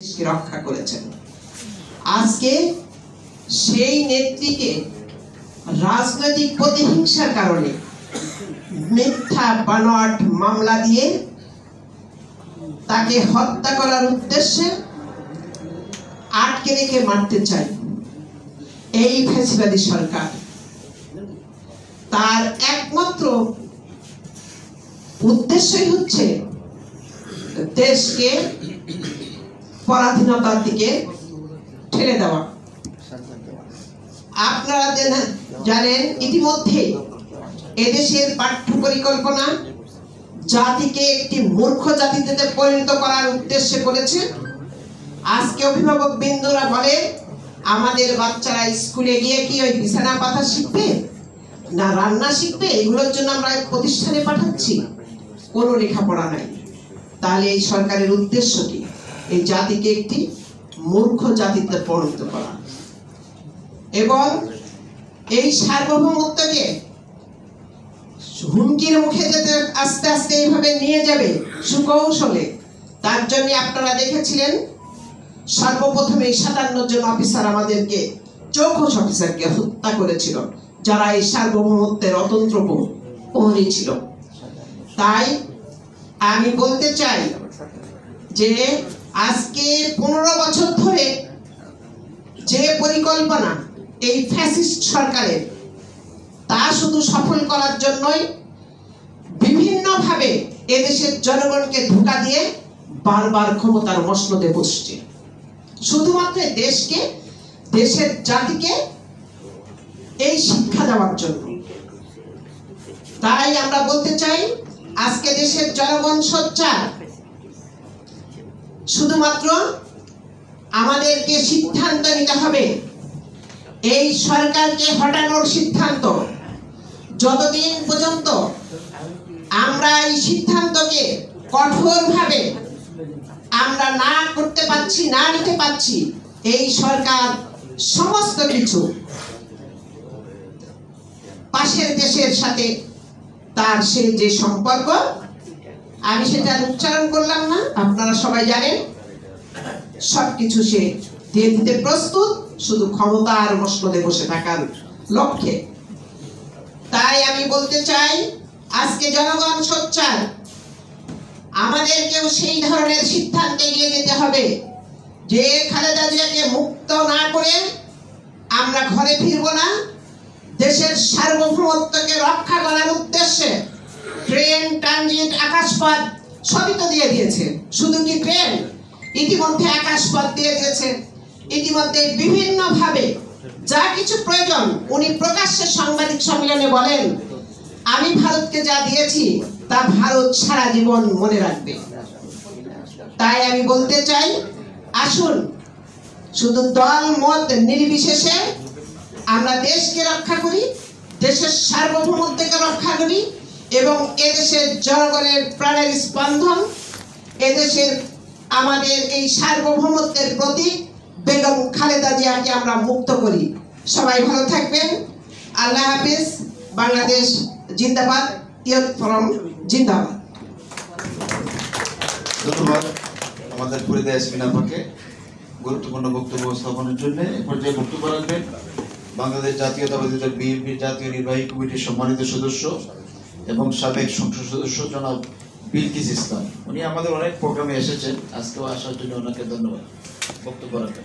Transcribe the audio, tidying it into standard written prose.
দেশকে রক্ষা করেছেন। আজকে সেই নেত্রীকে রাজনৈতিক প্রতিহিংসার কারণে মিথ্যা বানোয়াট মামলা দিয়ে তাকে হত্যা করার উদ্দেশ্যে আটকে রেখে মারতে চাই এই ফ্যাসিবাদী সরকার। তার একমাত্র উদ্দেশ্যই হচ্ছে দেশকে পরাধীনতার দিকে ঠেলে দেওয়া। আপনারা জানেন ইতিমধ্যে এদেশের পাঠ্য পরিকল্পনা জাতিকে একটি মূর্খ জাতিতে পরিণত করার উদ্দেশ্যে করেছে। আজকে অভিভাবক বিন্দুরা বলে আমাদের বাচ্চারা স্কুলে গিয়ে কি ওই বিছানা পাতা শিখবে না রান্না শিখবে, এগুলোর জন্য আমরা প্রতিষ্ঠানে পাঠাচ্ছি, কোনো লেখাপড়া নাই। তাহলে এই সরকারের উদ্দেশ্য কি? এই জাতিকে একটি মূর্খ জাতিতে পরিণত করা এবং এই সার্বভৌমত্বকে হুমকির মুখে যেতে আস্তে আস্তে এইভাবে নিয়ে যাবে সুকৌশলে। তার জন্য আপনারা দেখেছিলেন সর্বপ্রথমে 57 জন অফিসার আমাদেরকে চৌকস অফিসারকে হত্যা করেছিল, যারা এই সার্বভৌমত্বের অতন্ত্র প্রহরী ছিল। তাই আমি বলতে চাই যে আজকে 15 বছর ধরে যে পরিকল্পনা এই ফ্যাসিস্ট সরকারের, তা শুধু সফল করার জন্যই বিভিন্নভাবে এদেশের জনগণকে ধোঁকা দিয়ে বারবার ক্ষমতার মসনদে বসছে, শুধুমাত্র দেশকে, দেশের জাতিকে এই শিক্ষা দেওয়ার জন্য। তাই আমরা বলতে চাই আজকে দেশের জনগণ সোচ্চার। শুধুমাত্র আমাদেরকে সিদ্ধান্ত নিতে হবে, এই সরকারকে হটানোর সিদ্ধান্ত। যতদিন পর্যন্ত আমরা এই সিদ্ধান্তকে কঠোরভাবে আমরা না করতে পারছি, না নিতে পারছি, এই সরকার সমস্ত কিছু পাশের দেশের সাথে তার সে যে সম্পর্ক, আমি সেটা উচ্চারণ করলাম না, আপনারা সবাই জানেন, সবকিছু সে দিয়ে দিতে প্রস্তুত, শুধু ক্ষমতার মসনদে বসে থাকার লক্ষ্যে। তাই আমি বলতে চাই আজকে জনগণ সোচ্চার, আমাদেরকেও সেই ধরনের সিদ্ধান্তে এগিয়ে যেতে হবে যে খালেদা জিয়াকে মুক্ত না করে আমরা ঘরে ফিরব না। দেশের সার্বভৌমত্বকে রক্ষা করার উদ্দেশ্যে ট্রেন, ট্রানজিট, আকাশপথ সবই তো দিয়ে দিয়েছে। শুধু কি ট্রেন, ইতিমধ্যে আকাশপথ দিয়ে দিয়েছে। ইতিমধ্যে বিভিন্নভাবে যা কিছু প্রয়োজন উনি প্রকাশ্যে সাংবাদিক সম্মেলনে বলেন, আমি ভারতকে যা দিয়েছি তা ভারত সারা জীবন মনে রাখবে। তাই আমি বলতে চাই আসুন শুধু দল মত নির্বিশেষে আমরা দেশকে রক্ষা করি, দেশের সার্বভৌমত্বকে রক্ষা করি এবং এদেশের জনগণের প্রাণের স্পন্দন, এদেশের আমাদের এই সার্বভৌমত্বের প্রতীক বেগম খালেদা জিয়াকে আমরা মুক্ত করি। সবাই ভালো থাকবেন। আল্লাহ হাফিজ। বাংলাদেশ জিন্দাবাদ। ইয়ুথ ফোরাম জিন্দাবাদ। ধন্যবাদ আমাদের ফরিদা ইয়াসমিন আপাকে গুরুত্বপূর্ণ বক্তব্য স্থাপনের জন্য। এ পর্যায়ে বক্তব্য রাখবেন বাংলাদেশ জাতীয়তাবাদী দল বিএনপির জাতীয় নির্বাহী কমিটির সম্মানিত সদস্য এবং সাবেক সংসদ সদস্য জনাব বিলকিস ইসলাম। উনি আমাদের অনেক প্রোগ্রামে এসেছেন, আজকেও আসার জন্য ওনাকে ধন্যবাদ। বক্তব্য রাখবেন।